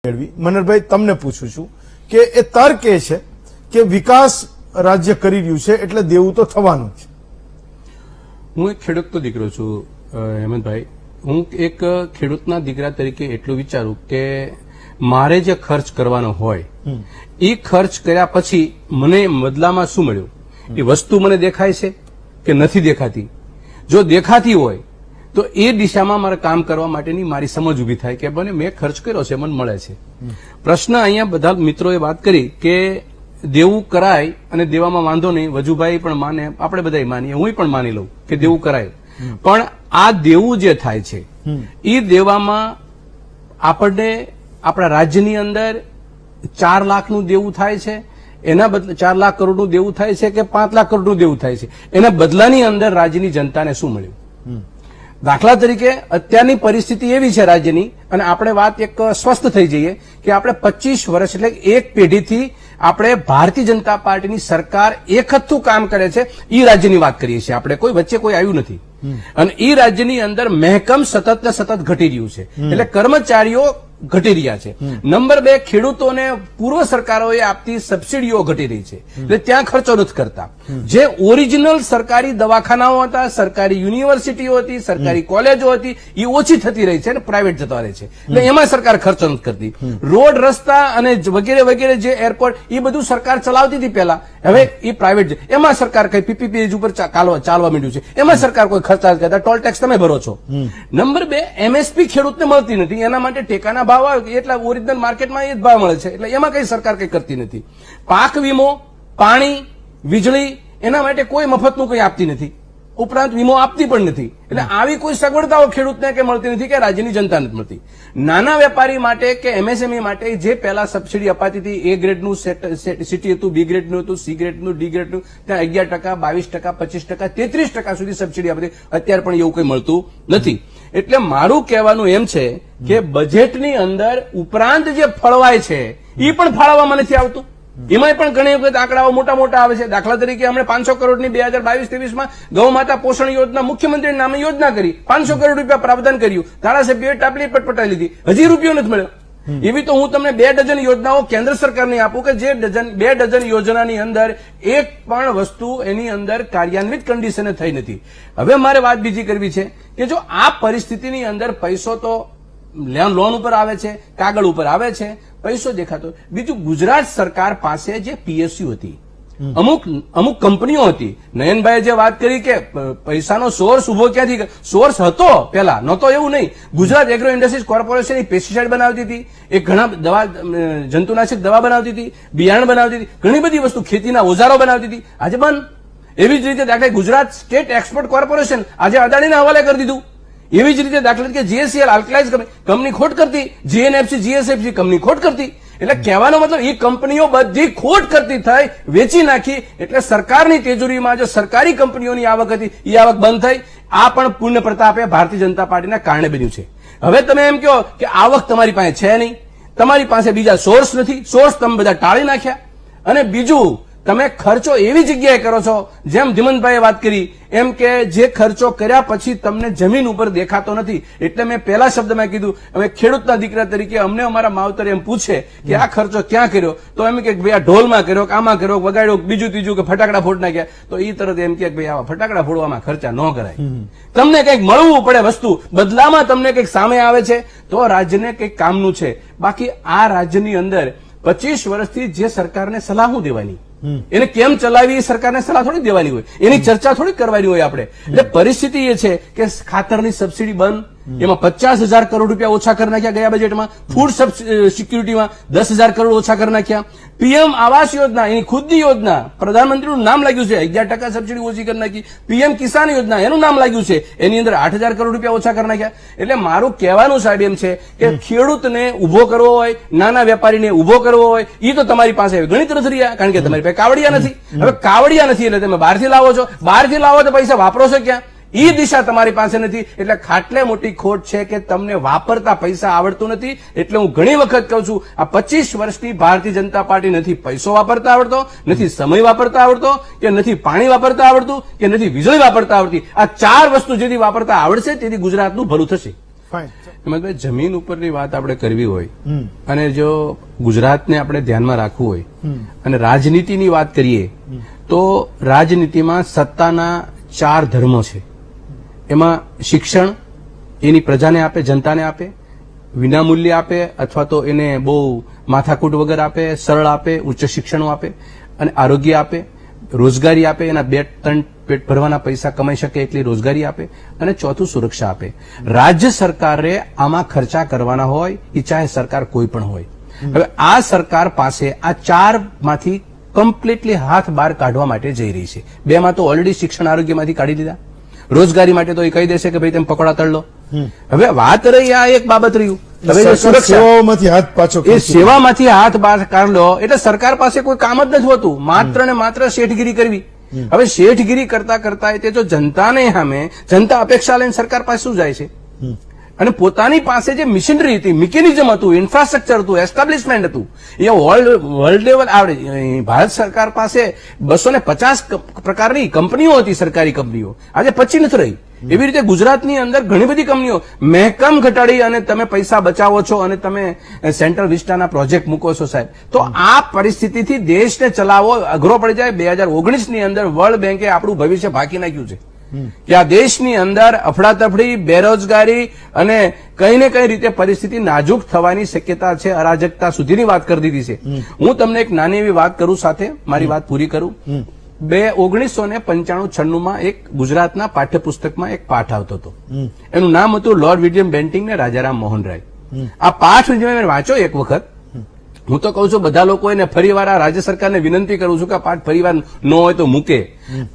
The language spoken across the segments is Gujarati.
મનહરભાઈ તમને પૂછું છું કે એ તર્ક એ છે કે વિકાસ રાજ્ય કરી રહ્યું છે એટલે દેવું તો થવાનું છે. હું એક ખેડૂતનો દીકરો છું હેમંતભાઈ. હું એક ખેડૂતના દીકરા તરીકે એટલું વિચારું કે મારે જે ખર્ચ કરવાનો હોય એ ખર્ચ કર્યા પછી મને બદલામાં શું મળ્યું, એ વસ્તુ મને દેખાય છે કે નથી દેખાતી. જો દેખાતી હોય તો એ દિશામાં મારે કામ કરવા માટેની મારી સમજ ઉભી થાય કે બને મેં ખર્ચ કર્યો છે, મને મળે છે. પ્રશ્ન અહીંયા બધા મિત્રોએ વાત કરી કે દેવું કરાય અને દેવામાં વાંધો નહીં, વજુભાઈ પણ માને, આપણે બધા માનીએ, હું પણ માની લઉં કે દેવું કરાય, પણ આ દેવું જે થાય છે એ દેવામાં આપણને આપણા રાજ્યની અંદર 4 લાખનું દેવું થાય છે, એના બદલે 4 લાખ કરોડનું દેવું થાય છે કે 5 લાખ કરોડનું દેવું થાય છે, એના બદલાની અંદર રાજ્યની જનતાને શું મળ્યું. દાખલા તરીકે અત્યારની પરિસ્થિતિ એવી છે રાજ્યની, અને આપણે વાત એક સ્વસ્થ થઈ જઈએ કે આપણે 25 વર્ષ એટલે એક પેઢીથી આપણે ભારતીય જનતા પાર્ટીની સરકાર એકહથ્થું કામ કરે છે એ રાજ્યની વાત કરીએ છીએ આપણે, કોઈ વચ્ચે કોઈ આવ્યું નથી. અને એ રાજ્યની અંદર મહેકમ સતત ને સતત ઘટી રહ્યું છે, એટલે કર્મચારીઓ ઘટી રહ્યા છે. નંબર 2, ખેડૂતોને પૂર્વ સરકારોએ આપતી સબસિડીઓ ઘટી રહી છે, એટલે ત્યાં ખર્ચો નથી કરતા. જે ઓરિજિનલ સરકારી દવાખાનાઓ હતા, સરકારી યુનિવર્સિટીઓ હતી, સરકારી કોલેજો હતી, એ ઓછી થતી રહી છે અને પ્રાઇવેટ જતા રહે છે, એટલે એમાં સરકાર ખર્ચો નથી કરતી. રોડ, રસ્તા અને વગેરે વગેરે જે એરપોર્ટ, એ બધું સરકાર ચલાવતી હતી પહેલા, હવે એ પ્રાઇવેટ, એમાં સરકાર કઈ પીપીપી ઉપર ચાલવા માંડ્યું છે, એમાં સરકાર કોઈ ખર્ચ નથી કરતા, ટોલ ટેક્સ તમે ભરો છો. નંબર 2, એમએસપી ખેડૂતને મળતી નથી, એના માટે ટેકાના ભાવ આવે એટલા ઓરિજિનલ માર્કેટમાં એ જ ભાવ મળે છે, એટલે એમાં કઈ સરકાર કઈ કરતી નથી. પાક વીમો, પાણી, વીજળી, એના માટે કોઈ મફતનું કઈ આપતી નથી, ઉપરાંત વીમો આપતી પણ નથી. એટલે આવી કોઈ સગવડતાઓ ખેડૂતને કે મળતી નથી કે રાજ્યની જનતા નથી મળતી. નાના વેપારી માટે કે એમએસએમઈ માટે જે પહેલા સબસિડી અપાતી હતી, એ ગ્રેડનું સિટી હતું, બી ગ્રેડનું હતું, સી ગ્રેડનું, ડી ગ્રેડનું, ત્યાં 11%, 22%, 25%, 33% સુધી સબસિડી આપતી. અત્યારે પણ એવું કંઈ મળતું નથી. એટલે મારું કહેવાનું એમ છે કે બજેટની અંદર ઉપરાંત જે ફળવાય છે એ પણ ફાળવવામાં નથી આવતું. એમાં પણ ઘણી વખત આંકડાઓ મોટા મોટા આવે છે. દાખલા તરીકે અમને 500 કરોડની 2022-23માં ગૌ માતા પોષણ યોજના મુખ્યમંત્રી નામે યોજના કરી, 500 કરોડ રૂપિયા પ્રાવધાન કર્યું, ધારાસભ્યોએ ટાપલી પટપટાઈ લીધી, હજી રૂપિયો નથી મળ્યો. એવી તો હું તમને 2 ડઝન યોજનાઓ કેન્દ્ર સરકારની આપું કે જે 2 ડઝન યોજનાની અંદર એક પણ વસ્તુ એની અંદર કાર્યાન્વિત કન્ડિશને થઈ નથી. હવે મારે વાત બીજી કરવી છે કે જો આ પરિસ્થિતિની અંદર પૈસો તો લોન ઉપર આવે છે, કાગળ ઉપર આવે છે, પૈસો દેખાતો. બીજું, ગુજરાત સરકાર પાસે જે પીએસયુ હતી, અમુક કંપનીઓ હતી, નયનભાઈએ જે વાત કરી કે પૈસાનો સોર્સ ઉભો ક્યાંથી, સોર્સ હતો પહેલા, નહોતો એવું નહીં. Gujarat agro industries corporation pesticide બનાવતી હતી, એ ઘણા દવા, જંતુનાશક દવા બનાવતી હતી, બિયારણ બનાવતી હતી, ઘણી બધી વસ્તુ, ખેતીના ઓજારો બનાવતી હતી, આજે બંધ. એવી જ રીતે દાખલા ગુજરાત સ્ટેટ એક્સપોર્ટ કોર્પોરેશન આજે અદાણીના હવાલે કરી દીધું. એવી જ રીતે દાખલા તરીકે જીએસસીએલ આલ્કલાઇઝ કંપની ખોટ કરતી, જીએનએફસી, જીએસએફસી કંપની ખોટ કરતી. એટલે કહેવાનો મતલબ એ કંપનીઓ બધી ખોટ કરતી થઈ, વેચી નાખી, એટલે સરકારની તિજોરીમાં જો સરકારી કંપનીઓની આવક હતી એ આવક બંધ થઈ. આ પણ પુણ્ય પ્રતાપે ભારતીય જનતા પાર્ટીના કારણે બન્યું છે. હવે તમે એમ કહો કે આવક તમારી પાસે છે નહીં, તમારી પાસે બીજા સોર્સ નથી, સોર્સ તમે બધા ટાળી નાખ્યા, અને બીજું તમે ખર્ચો એવી જગ્યાએ કરો છો, જેમ ધીમંતભાઈએ વાત કરી એમ કે જે ખર્ચો કર્યા પછી તમને જમીન ઉપર દેખાતો નથી. એટલે મેં પહેલા શબ્દમાં કીધું, અમે ખેડૂતના દીકરા તરીકે અમને અમારા માવતર એમ પૂછે કે આ ખર્ચો ક્યાં કર્યો, તો એમ કે ભાઈ આ ઢોલમાં કર્યો, આમાં કર્યો, વગાડ્યો, બીજું ત્રીજું કે ફટાકડા ફોડ નાખ્યા, તો એ તરત એમ કે ભાઈ આવા ફટાકડા ફોડવામાં ખર્ચા ન કરાય. તમને કંઈક મળવું પડે, વસ્તુ બદલામાં તમને કંઈક સામે આવે છે તો રાજ્યને કંઈક કામનું છે. બાકી આ રાજ્યની અંદર 25 વર્ષથી જે સરકારને સલાહ શું દેવાની, એને કેમ ચલાવી, એ સરકારને સલાહ થોડી દેવાની હોય, એની ચર્ચા થોડી કરવાની હોય આપણે. એટલે પરિસ્થિતિ એ છે કે ખાતરની સબસિડી બંધ, એમાં 50,000 કરોડ રૂપિયા ઓછા કરી નાખ્યા ગયા બજેટમાં. ફૂડ સિક્યુરિટીમાં 10,000 કરોડ ઓછા કરી નાખ્યા. પીએમ આવાસ યોજના, એની ખુદની યોજના, પ્રધાનમંત્રીનું નામ લાગ્યું છે, 11% સબસિડી ઓછી કરી નાખી. પીએમ કિસાન યોજના, એનું નામ લાગ્યું છે, એની અંદર 8,000 કરોડ રૂપિયા ઓછા કરી નાખ્યા. એટલે મારું કહેવાનું સાહેબ એમ છે કે ખેડૂતને ઉભો કરવો હોય, નાના વેપારીને ઉભો કરવો હોય, એ તો તમારી પાસે ગણિત નથી રહ્યા, કારણ કે તમારી પાસે કાવડિયા નથી. હવે કાવડિયા નથી એટલે તમે બહારથી લાવો છો, બહારથી લાવો તો પૈસા વાપરો છો ક્યાં, એ દિશા તમારી પાસે નથી. એટલે ખાટલે મોટી ખોટ છે કે તમને વાપરતા પૈસા આવડતું નથી. એટલે હું ઘણી વખત કહું છું, આ 25 વર્ષની ભારતીય જનતા પાર્ટી નથી પૈસો વાપરતા આવડતો, નથી સમય વાપરતા આવડતો, કે નથી પાણી વાપરતા આવડતું, કે નથી વીજળી વાપરતા આવડતી. આ 4 વસ્તુ જેથી વાપરતા આવડશે તેથી ગુજરાતનું ભલું થશે. હેમંતભાઈ, જમીન ઉપરની વાત આપણે કરવી હોય અને જો ગુજરાતને આપણે ધ્યાનમાં રાખવું હોય અને રાજનીતિની વાત કરીએ તો રાજનીતિમાં સત્તાના 4 ધર્મો છે. એમાં શિક્ષણ એની પ્રજાને આપે, જનતાને આપે, વિનામૂલ્ય આપે અથવા તો એને બહુ માથાકૂટ વગર આપે, સરળ આપે, ઉચ્ચ શિક્ષણો આપે, અને આરોગ્ય આપે, રોજગારી આપે, એના 2-3 પેટ ભરવાના પૈસા કમાઈ શકે એટલી રોજગારી આપે, અને ચોથું સુરક્ષા આપે. રાજ્ય સરકારે આમાં ખર્ચા કરવાના હોય, એ ચાહે સરકાર કોઈ પણ હોય. હવે આ સરકાર પાસે આ 4 માંથી કમ્પ્લીટલી હાથ બહાર કાઢવા માટે જઈ રહી છે. 2 માં તો ઓલરેડી શિક્ષણ આરોગ્યમાંથી કાઢી દીધા. રોજગારી માટે તો એ કહી દેશે કે ભાઈ તમે પકોડા તળ લો. હવે વાત રહી આ એક બાબત રહ્યું. હવે જે સરકાર સુરક્ષા, સેવાઓમાંથી હાથ પાછો એ સેવામાંથી હાથ બહાર કાઢ લો એટલે સરકાર પાસે કોઈ કામ જ નથી હોતું, માત્ર ને માત્ર શેઠગીરી કરવી. હવે શેઠગીરી કરતા કરતા તે જો જનતાને સામે જનતા અપેક્ષા લઈને સરકાર પાસે શું જાય છે, અને પોતાની પાસે જે મિશનરી હતી, મિકેનિઝમ હતું, ઇન્ફ્રાસ્ટ્રક્ચર હતું, એસ્ટાબ્લિશમેન્ટ હતું, એ વર્લ્ડ લેવલ આવડે. ભારત સરકાર પાસે 250 પ્રકારની કંપનીઓ હતી, સરકારી કંપનીઓ. આજે 25 નથી રહી. એવી રીતે ગુજરાતની અંદર ઘણી બધી કંપનીઓ મહેકમ ઘટાડી અને તમે પૈસા બચાવો છો અને તમે સેન્ટ્રલ વિસ્ટાના પ્રોજેક્ટ મૂકો છો સાહેબ. તો આ પરિસ્થિતિથી દેશને ચલાવવો અઘરો પડી જાય. 2019 ની અંદર વર્લ્ડ બેંકે આપણું ભવિષ્ય ભાંકી નાખ્યું છે કે આ દેશની અંદર અફડાતફડી, બેરોજગારી અને કઈ ને કઈ રીતે પરિસ્થિતિ નાજુક થવાની શક્યતા છે, અરાજકતા સુધીની વાત કરી દીધી છે. હું તમને એક નાની એવી વાત કરું, સાથે મારી વાત પૂરી કરું. 1995-96 માં એક ગુજરાતના પાઠ્યપુસ્તકમાં એક પાઠ આવતો હતો. એનું નામ હતું લોર્ડ વિલિયમ બેન્ટિંગ ને રાજારામ મોહન રાય. આ પાઠ મેં વાંચ્યો એક વખત. હું તો કહું છું બધા લોકો એને ફરીવાર આ રાજ્ય સરકારને વિનંતી કરું છું કે આ પાઠ ફરીવાર ન હોય તો મૂકે.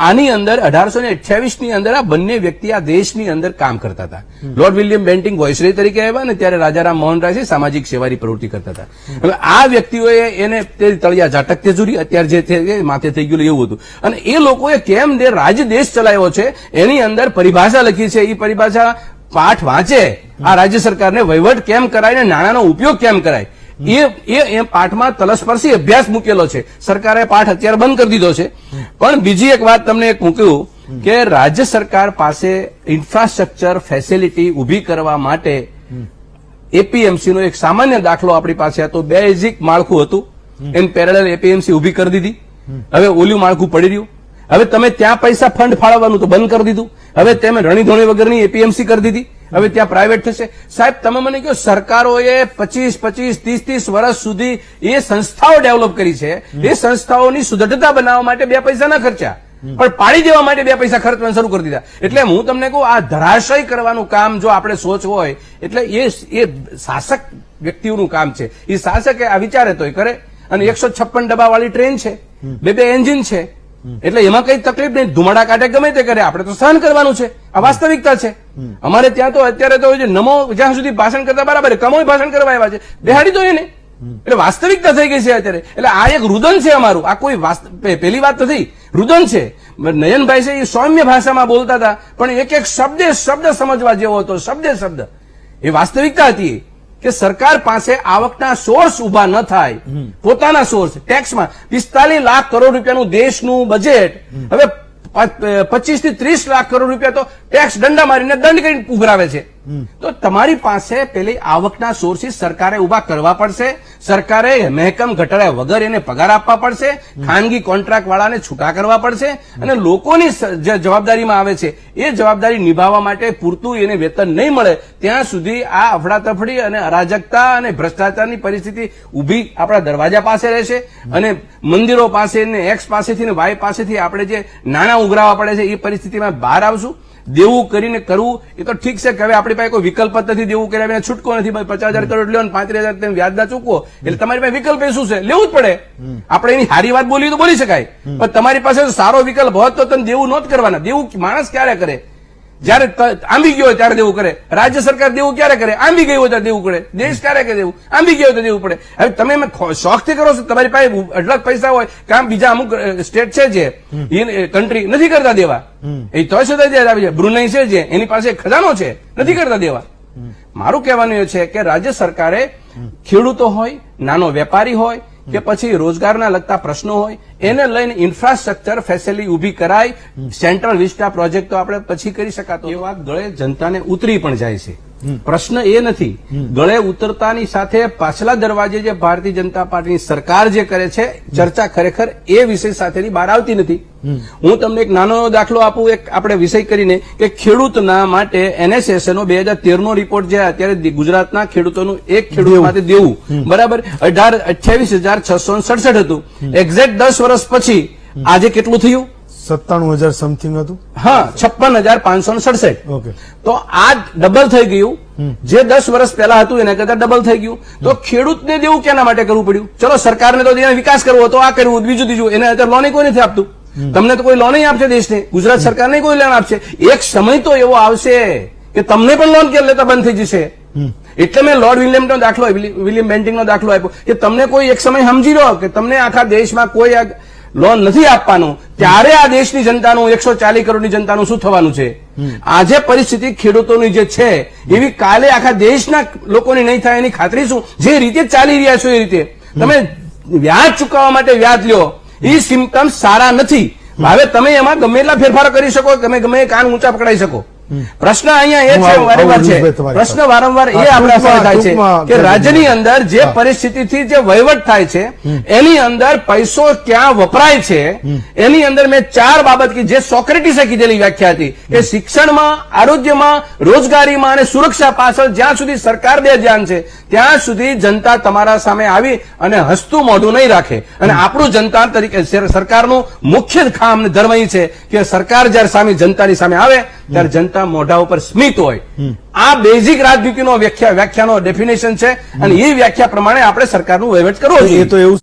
આની અંદર 1828 ની અંદર આ બંને વ્યક્તિ આ દેશની અંદર કામ કરતા હતા. લોર્ડ વિલિયમ બેન્ટિંગ વોઇસરોય તરીકે આવ્યા અને ત્યારે રાજારામ મોહન રાય સામાજિક સેવાની પ્રવૃત્તિ કરતા હતા. હવે આ વ્યક્તિઓએ એને તે તળિયા ઝાટક તેજુરી અત્યારે જે માથે થઈ ગયું એવું હતું. અને એ લોકોએ કેમ રાજ્ય દેશ ચલાવ્યો છે એની અંદર પરિભાષા લખી છે. એ પરિભાષા પાઠ વાંચે આ રાજ્ય સરકારને વહીવટ કેમ કરાય ને નાણાંનો ઉપયોગ કેમ કરાય એ પાઠમાં તલસ્પર્શી અભ્યાસ મૂકેલો છે. સરકારે પાઠ અત્યારે બંધ કરી દીધો છે. પણ બીજી એક વાત તમને એક મૂક્યું કે રાજ્ય સરકાર પાસે ઇન્ફ્રાસ્ટ્રક્ચર ફેસિલિટી ઉભી કરવા માટે એપીએમસી નો એક સામાન્ય દાખલો આપણી પાસે હતો. બેઝિક માળખું હતું, એની પેરેલલ એપીએમસી ઉભી કરી દીધી. હવે ઓલું માળખું પડી રહ્યું. હવે તમે ત્યાં પૈસા ફંડ ફાળવવાનું તો બંધ કરી દીધું. હવે તમે રણીધોણી વગરની એપીએમસી કરી દીધી. હવે ત્યાં પ્રાઇવેટ થશે. સાહેબ તમે મને કહો, સરકારોએ 25-25, 30-30 વર્ષ સુધી એ સંસ્થાઓ ડેવલપ કરી છે. એ સંસ્થાઓની સુદૃઢતા બનાવવા માટે 2 પૈસા ના ખર્ચ્યા, પણ પાડી દેવા માટે 2 પૈસા ખર્ચવાનું શરૂ કરી દીધા. એટલે હું તમને કહું, આ ધરાશય કરવાનું કામ જો આપણે સોચ હોય એટલે એ શાસક વ્યક્તિઓનું કામ છે. એ શાસક આ વિચારે તો કરે. અને 156 ડબ્બાવાળી ટ્રેન છે, 2 એન્જિન છે, એટલે એમાં કઈ તકલીફ નહીં. ધુમાડા કાઢે ગમે તે કરે, આપણે તો સહન કરવાનું છે. આ વાસ્તવિકતા છે. અમારે ત્યાં તો અત્યારે તો નમો જ્યાં સુધી ભાષણ કરતા બરાબર, કમોય ભાષણ કરવા આવ્યા છે, બેહાડી તો એને. એટલે વાસ્તવિકતા થઈ ગઈ છે અત્યારે. એટલે આ એક રુદન છે અમારું. આ કોઈ પેલી વાત નથી, રુદન છે. નયનભાઈ છે એ સૌમ્ય ભાષામાં બોલતા હતા, પણ એક એક શબ્દ સમજવા જેવો હતો. શબ્દ એ વાસ્તવિકતા હતી કે સરકાર પાસે આવકના સોર્સ ઉભા ન થાય, પોતાના સોર્સ ટેક્સમાં 45 લાખ કરોડ રૂપિયાનું દેશનું બજેટ હવે 25 થી 30 લાખ કરોડ રૂપિયા તો ટેક્સ દંડા મારીને દંડ કરી ઉઘરાવે છે. તો તમારી પાસે પેલી આવકના સોર્સિસ સરકારે ઉભા કરવા પડશે. સરકારે મહેકમ ઘટાડ્યા વગર એને પગાર આપવા પડશે. ખાનગી કોન્ટ્રાક્ટ વાળાને છૂટા કરવા પડશે. અને લોકોની જે જવાબદારીમાં આવે છે એ જવાબદારી નિભાવવા માટે પૂરતું એને વેતન નહીં મળે ત્યાં સુધી આ અફડાતફડી અને અરાજકતા અને ભ્રષ્ટાચારની પરિસ્થિતિ ઉભી આપણા દરવાજા પાસે રહેશે. અને મંદિરો પાસે ને એક્સ પાસેથી ને વાય પાસેથી આપણે જે નાણાં ઉઘરાવવા પડે છે એ પરિસ્થિતિમાં બહાર આવશું. દેવું કરીને કરવું એ તો ઠીક છે કે હવે આપણી પાસે કોઈ વિકલ્પ જ નથી. દેવું કર્યા છૂટકો નથી. 50,000 કરોડ લ્યો ને 35,000 તમે વ્યાજ ના ચૂકવો એટલે તમારી પાસે વિકલ્પ શું છે? લેવું જ પડે. આપણે એની સારી વાત બોલી તો બોલી શકાય, પણ તમારી પાસે સારો વિકલ્પ હોત તો તમે દેવું નહોત કરવાના. દેવું માણસ ક્યારે કરે? જયારે આંબી ગયો હોય ત્યારે દેવું કરે. રાજ્ય સરકાર દેવું ક્યારે કરે? આંબી ગયું હોય ત્યારે દેવું કરે. દેશ ક્યારે કરે દેવું? આંબી ગયો હોય તો દેવું પડે. હવે તમે શોખથી કરો છો, તમારી પાસે અઢળક પૈસા હોય, કામ બીજા અમુક સ્ટેટ છે જે કન્ટ્રી નથી કરતા દેવા, એ તો આવી જાય. બ્રુનેઈ છે જે એની પાસે ખજાનો છે, નથી કરતા દેવા. મારું કહેવાનું એ છે કે રાજ્ય સરકારે ખેડૂતો હોય, નાનો વેપારી હોય કે પછી રોજગારના લગતા પ્રશ્નો હોય એને લઈને ઇન્ફ્રાસ્ટ્રક્ચર ફેસિલિટી ઉભી કરાય. સેન્ટ્રલ વિસ્ટા પ્રોજેક્ટ તો આપણે પછી કરી શકાતો. એ વાત ગળે જનતાને ઉતરી પણ જાય છે. પ્રશ્ન એ નથી. ગળે ઉતરતાની સાથે પાછલા દરવાજે જે ભારતીય જનતા પાર્ટીની સરકાર જે કરે છે ચર્ચા ખરેખર એ વિષય સાથેની બહાર આવતી નથી. હું તમને એક નાનો દાખલો આપું, એક આપણે વિષય કરીને કે ખેડૂતના માટે NSSA નો 2013 નો રિપોર્ટ જે અત્યારે ગુજરાતના ખેડૂતોનું એક ખેડૂત માટે દેવું બરાબર 28,667 હતું. એક્ઝેક્ટ 10 વર્ષ પછી આજે કેટલું થયું? 97,000 સમથિંગ હતું. હા, 56,567. ઓકે. તો આ ડબલ થઈ ગયું. જે 10 વર્ષ પહેલા હતું એના કરતા ડબલ થઈ ગયું. તો ખેડૂતને દેવું કેના માટે કરવું પડ્યું? ચલો સરકારને તો એને વિકાસ કરવો હતો, આ કરવું, બીજું ત્રીજું, એને અત્યારે લોન કોઈ નથી આપતું. તમને તો કોઈ લોન નહીં આપશે દેશને, ગુજરાત સરકારને કોઈ લોન આપશે. એક સમય તો એવો આવશે કે તમને પણ લોન કે લેતા બંધ થઈ જશે. એટલે મેં લોર્ડ વિલિયમનો દાખલો, વિલિયમ બેન્ટિંગનો દાખલો આપ્યો કે તમને કોઈ એક સમય સમજી લો કે તમને આખા દેશમાં કોઈ લોન નથી આપવાનું, ત્યારે આ દેશની જનતાનું 140 કરોડની જનતાનું શું થવાનું છે? આજે પરિસ્થિતિ ખેડૂતોની જે છે એવી કાલે આખા દેશના લોકોની નહીં થાય એની ખાતરી શું? જે રીતે ચાલી રહ્યા છો એ રીતે તમે વ્યાજ ચૂકવવા માટે વ્યાજ લ્યો, એ સિમ્ટમ્સ સારા નથી. હવે તમે એમાં ગમે એટલા ફેરફારો કરી શકો, તમે ગમે એ કાન ઊંચા પકડાઈ શકો. પ્રશ્ન અહીંયા એ છે વારંવાર છે, પ્રશ્ન વારંવાર એ આપણા સાથે થાય છે કે રાજ્યની અંદર જે પરિસ્થિતિથી જે વહીવટ થાય છે એની અંદર પૈસો ક્યાં વપરાય છે એની અંદર મેં 4 બાબત કી જે સોક્રેટીસે કીધેલી વ્યાખ્યા હતી કે શિક્ષણમાં, આરોગ્યમાં, રોજગારીમાં અને સુરક્ષા પાછળ જ્યાં સુધી સરકાર દે ધ્યાન છે ત્યાં સુધી જનતા તમારા સામે આવી અને હસતું મોઢું નહીં રાખે. અને આપણું જનતા તરીકે સરકારનું મુખ્ય કામ અને ધર્મ એ છે કે સરકાર જયારે સામે જનતાની સામે આવે ત્યારે જનતા મોઢા ઉપર સ્મિત હોય. આ બેઝિક રાજનીતિનો વ્યાખ્યાનો ડેફિનેશન છે અને એ વ્યાખ્યા પ્રમાણે આપણે સરકારનું વહીવટ કરવો જોઈએ. એ તો એવું